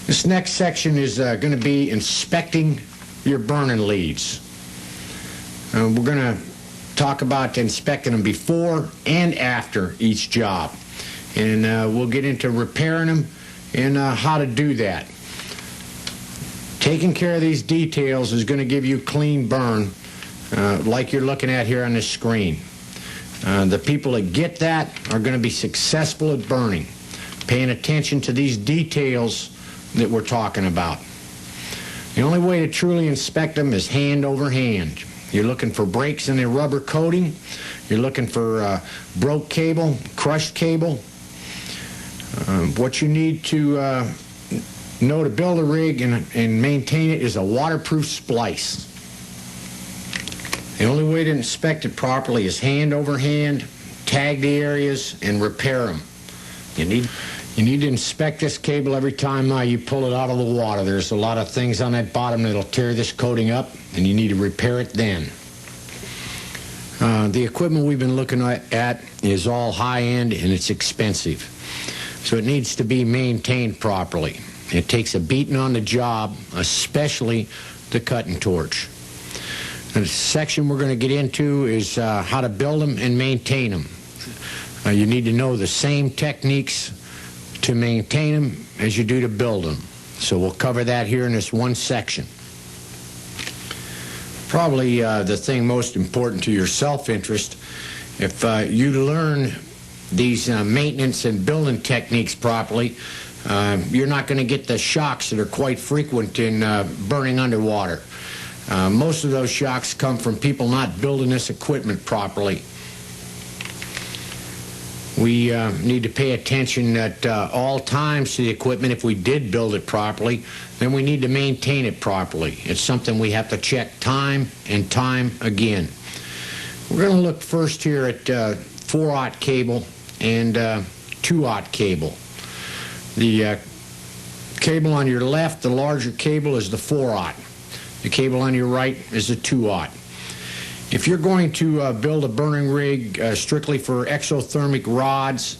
This next section is going to be inspecting your burning leads. We're going to talk about inspecting them before and after each job. And we'll get into repairing them and how to do that. Taking care of these details is going to give you clean burn like you're looking at here on this screen. The people that get that are going to be successful at burning, paying attention to these details that we're talking about. The only way to truly inspect them is hand over hand. You're looking for breaks in the rubber coating. You're looking for broke cable, crushed cable. What you need to know to build a rig and maintain it is a waterproof splice. The only way to inspect it properly is hand over hand, tag the areas, and repair them. You need to inspect this cable every time you pull it out of the water. There's a lot of things on that bottom that'll tear this coating up, and you need to repair it then. The equipment we've been looking at is all high-end and it's expensive. So it needs to be maintained properly. It takes a beating on the job, especially the cutting torch. The section we're going to get into is how to build them and maintain them. You need to know the same techniques to maintain them as you do to build them. So we'll cover that here in this one section. Probably the thing most important to your self-interest, if you learn these maintenance and building techniques properly, you're not going to get the shocks that are quite frequent in burning underwater. Most of those shocks come from people not building this equipment properly. We need to pay attention at all times to the equipment. If we did build it properly, then we need to maintain it properly. It's something we have to check time and time again. We're going to look first here at 4/0 cable and 2/0 cable. The cable on your left, the larger cable, is the 4/0. The cable on your right is the 2/0. If you're going to build a burning rig strictly for exothermic rods,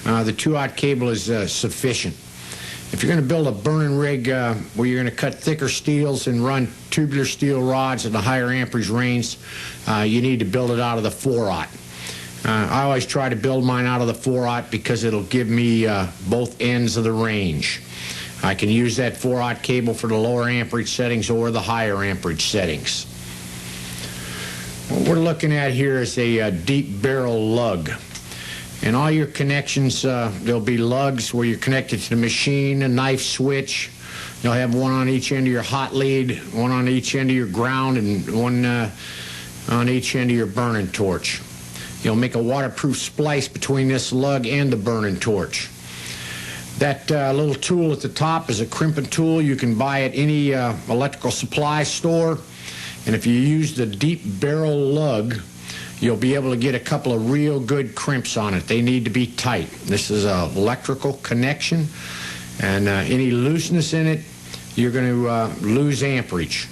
the 2/0 cable is sufficient. If you're going to build a burning rig where you're going to cut thicker steels and run tubular steel rods at a higher amperage range, you need to build it out of the 4/0. I always try to build mine out of the 4/0 because it'll give me both ends of the range. I can use that 4/0 cable for the lower amperage settings or the higher amperage settings. What we're looking at here is a deep barrel lug. And all your connections, there'll be lugs where you're connected to the machine, a knife switch. You'll have one on each end of your hot lead, one on each end of your ground, and one on each end of your burning torch. You'll make a waterproof splice between this lug and the burning torch. That little tool at the top is a crimping tool. You can buy at any electrical supply store. And if you use the deep barrel lug, you'll be able to get a couple of real good crimps on it. They need to be tight. This is an electrical connection, and any looseness in it, you're going to lose amperage.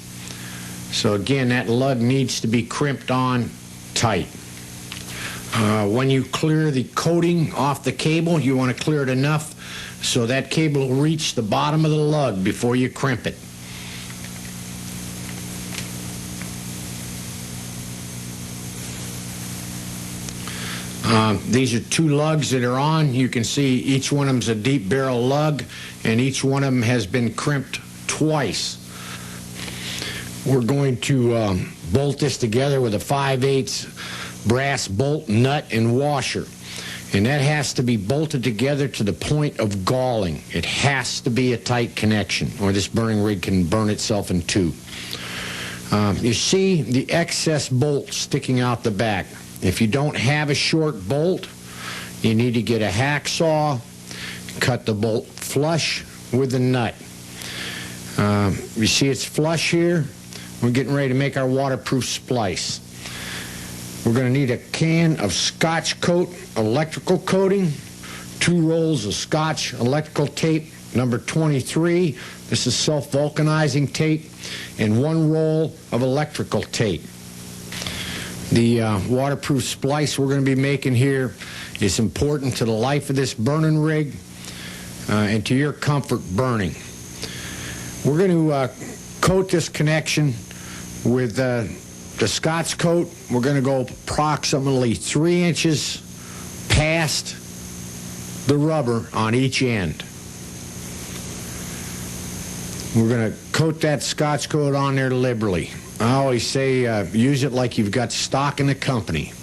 So again, that lug needs to be crimped on tight. When you clear the coating off the cable, you want to clear it enough so that cable will reach the bottom of the lug before you crimp it. These are two lugs that are on. You can see each one of them is a deep barrel lug, and each one of them has been crimped twice. We're going to bolt this together with a 5/8 brass bolt, nut, and washer. And that has to be bolted together to the point of galling. It has to be a tight connection, or this burning rig can burn itself in two. You see the excess bolt sticking out the back. If you don't have a short bolt, you need to get a hacksaw, cut the bolt flush with the nut. You see it's flush here? We're getting ready to make our waterproof splice. We're going to need a can of Scotch Coat electrical coating, 2 rolls of Scotch electrical tape, number 23. This is self-vulcanizing tape, and 1 roll of electrical tape. The waterproof splice we're going to be making here is important to the life of this burning rig and to your comfort burning. We're going to coat this connection with the Scotch coat. We're going to go approximately 3 inches past the rubber on each end. We're going to coat that Scotch coat on there liberally. I always say use it like you've got stock in the company.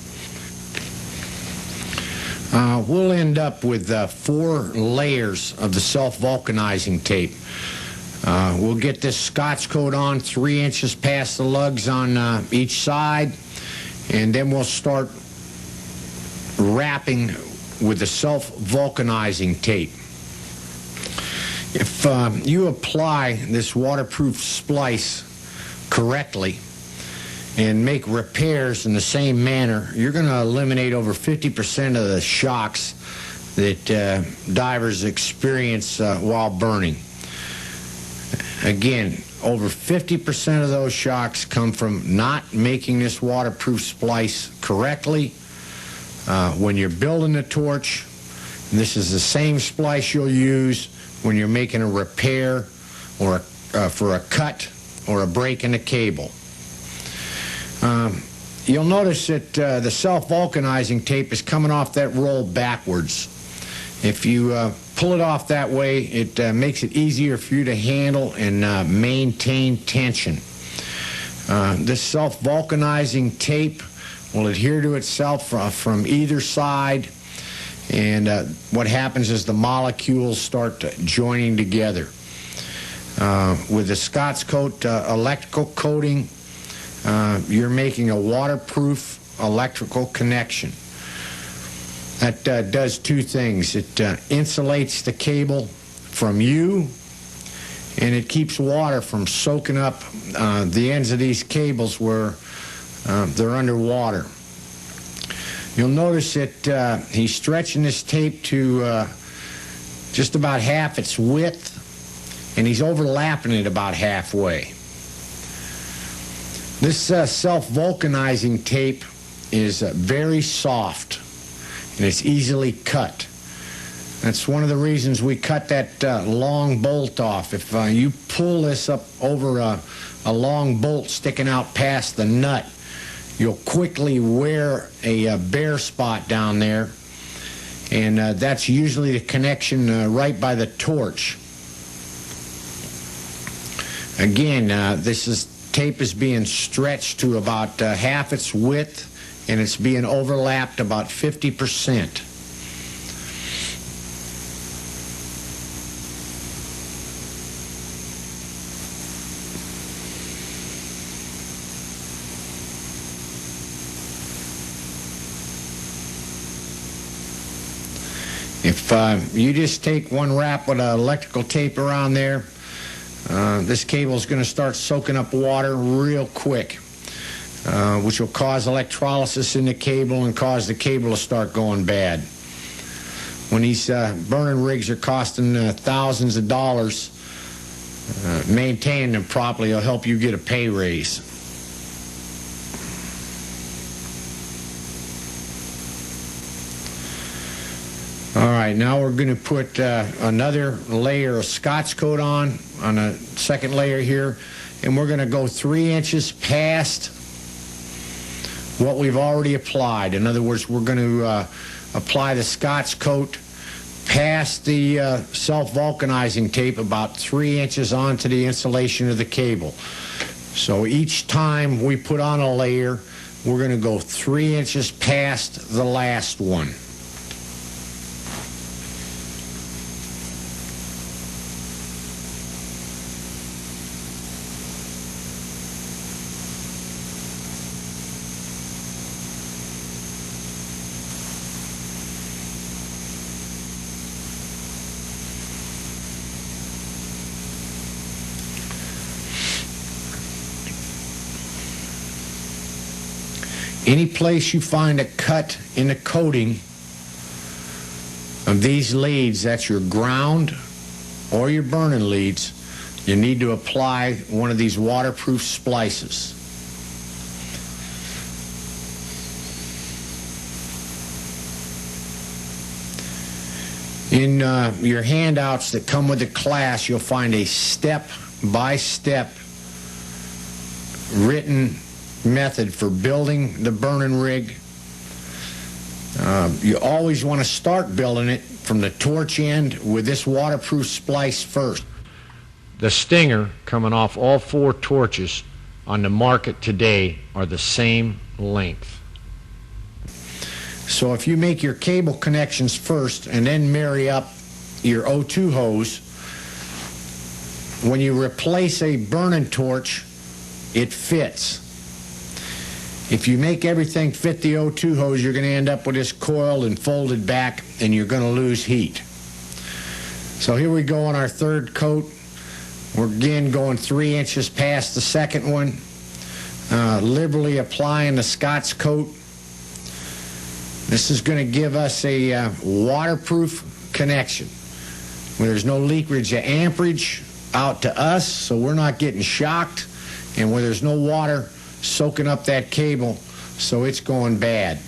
We'll end up with 4 layers of the self-vulcanizing tape. We'll get this Scotch coat on 3 inches past the lugs on each side, and then we'll start wrapping with the self-vulcanizing tape. If you apply this waterproof splice correctly and make repairs in the same manner, you're going to eliminate over 50% of the shocks that divers experience while burning. Again, over 50% of those shocks come from not making this waterproof splice correctly. When you're building the torch, this is the same splice you'll use when you're making a repair or for a cut or a break in the cable. You'll notice that the self-vulcanizing tape is coming off that roll backwards. If you pull it off that way, it makes it easier for you to handle and maintain tension. This self-vulcanizing tape will adhere to itself from either side, and what happens is the molecules start joining together. With the Scotch coat electrical coating, you're making a waterproof electrical connection. That does 2 things. It insulates the cable from you, and it keeps water from soaking up the ends of these cables where they're underwater. You'll notice that he's stretching this tape to just about half its width, and he's overlapping it about halfway. This self-vulcanizing tape is very soft, and it's easily cut. That's one of the reasons we cut that long bolt off. If you pull this up over a long bolt sticking out past the nut, you'll quickly wear a bare spot down there, and that's usually the connection right by the torch. Again, this tape is being stretched to about half its width, and it's being overlapped about 50%. If you just take one wrap with electrical tape around there, this cable is going to start soaking up water real quick, which will cause electrolysis in the cable and cause the cable to start going bad. When these burning rigs are costing thousands of dollars, maintaining them properly will help you get a pay raise. All right, now we're going to put another layer of Scotch coat on a second layer here, and we're going to go 3 inches past what we've already applied. In other words, we're going to apply the Scotch coat past the self-vulcanizing tape about 3 inches onto the insulation of the cable. So each time we put on a layer, we're going to go 3 inches past the last one. Any place you find a cut in the coating of these leads, that's your ground or your burning leads, you need to apply one of these waterproof splices. In your handouts that come with the class, you'll find a step step-by-step written method for building the burning rig. You always want to start building it from the torch end with this waterproof splice first. The stinger coming off all 4 torches on the market today are the same length. So if you make your cable connections first and then marry up your O2 hose, when you replace a burning torch, it fits. If you make everything fit the O2 hose, you're going to end up with this coiled and folded back, and you're going to lose heat. So here we go on our 3rd coat. We're again going 3 inches past the 2nd one, liberally applying the Scotch coat. This is going to give us a waterproof connection where there's no leakage of amperage out to us, so we're not getting shocked, and where there's no water soaking up that cable, so it's going bad.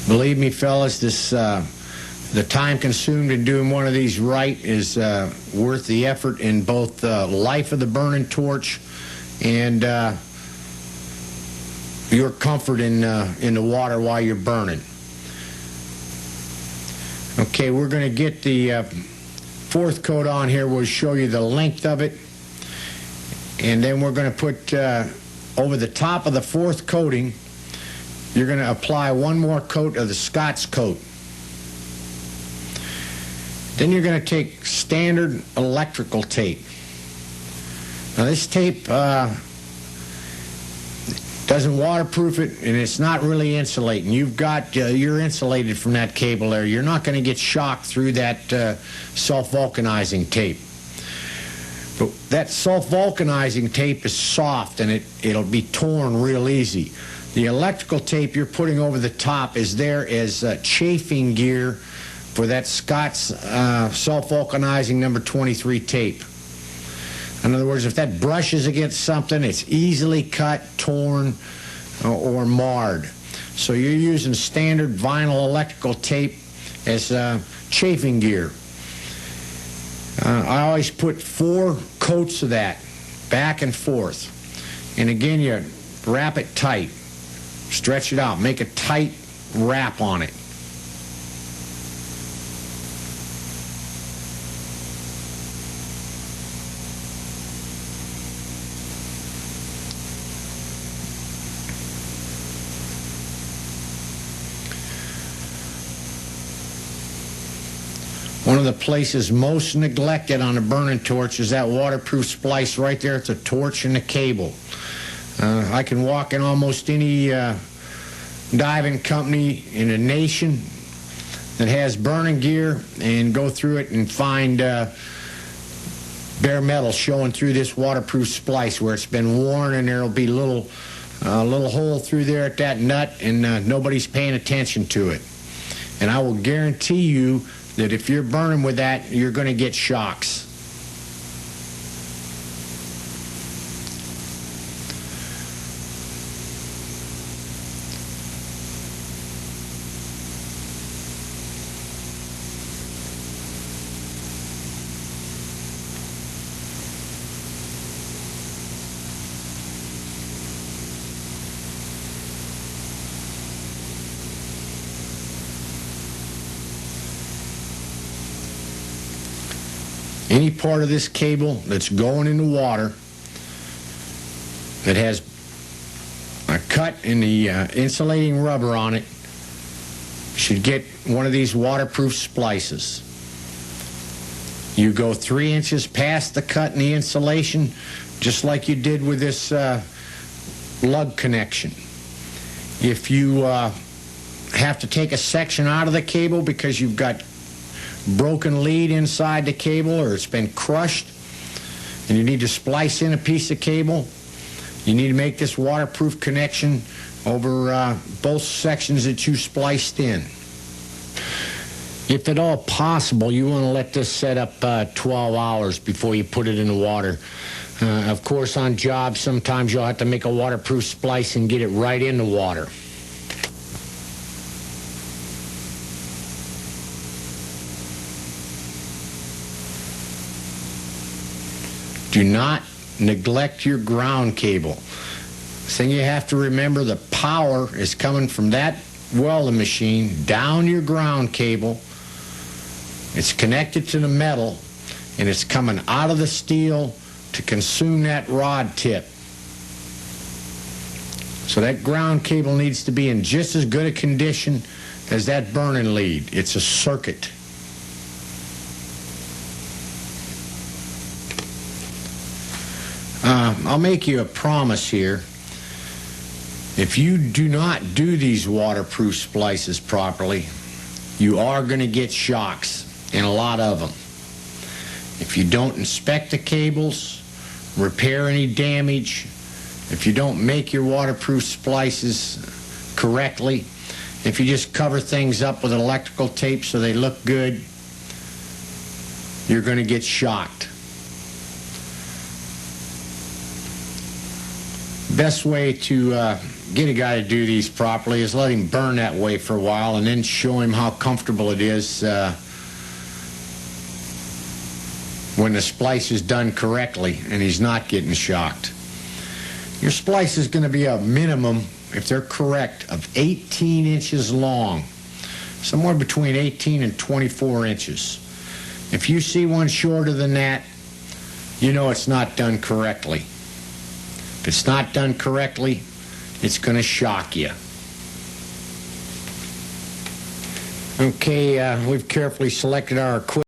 Believe me, fellas, the time consumed in doing one of these right is worth the effort in both the life of the burning torch and your comfort in the water while you're burning. Okay, we're going to get the 4th coat on here. We'll show you the length of it, and then we're going to put over the top of the 4th coating, you're going to apply 1 more coat of the Scotch coat. Then you're going to take standard electrical tape. Now this tape doesn't waterproof it, and it's not really insulating. You're insulated from that cable there. You're not going to get shocked through that self-vulcanizing tape. But that self-vulcanizing tape is soft, and it'll be torn real easy. The electrical tape you're putting over the top is there as chafing gear for that Scotch self-vulcanizing number 23 tape. In other words, if that brushes against something, it's easily cut, torn, or marred. So you're using standard vinyl electrical tape as chafing gear. I always put 4 coats of that back and forth. And again, you wrap it tight. Stretch it out. Make a tight wrap on it. One of the places most neglected on a burning torch is that waterproof splice right there at the torch and the cable. I can walk in almost any diving company in a nation that has burning gear and go through it and find bare metal showing through this waterproof splice where it's been worn, and there'll be a little hole through there at that nut, and nobody's paying attention to it. And I will guarantee you that if you're burning with that, you're going to get shocks. Any part of this cable that's going in the water that has a cut in the insulating rubber on it should get one of these waterproof splices. You go 3 inches past the cut in the insulation, just like you did with this lug connection. If you have to take a section out of the cable because you've got broken lead inside the cable or it's been crushed and you need to splice in a piece of cable, You need to make this waterproof connection over both sections that you spliced in. If at all possible, you want to let this set up 12 hours before you put it in the water. Of course, on jobs, sometimes you'll have to make a waterproof splice and get it right in the water. Do not neglect your ground cable. Thing you have to remember, the power is coming from that welding machine down your ground cable. It's connected to the metal, and it's coming out of the steel to consume that rod tip. So that ground cable needs to be in just as good a condition as that burning lead. It's a circuit. I'll make you a promise here. If you do not do these waterproof splices properly, you are going to get shocks, and a lot of them. If you don't inspect the cables, repair any damage, if you don't make your waterproof splices correctly, if you just cover things up with electrical tape so they look good, you're going to get shocked. Best way to get a guy to do these properly is let him burn that way for a while and then show him how comfortable it is when the splice is done correctly and he's not getting shocked. Your splice is going to be a minimum, if they're correct, of 18 inches long, somewhere between 18 and 24 inches. If you see one shorter than that, you know it's not done correctly. If it's not done correctly, it's going to shock you. Okay, we've carefully selected our equipment.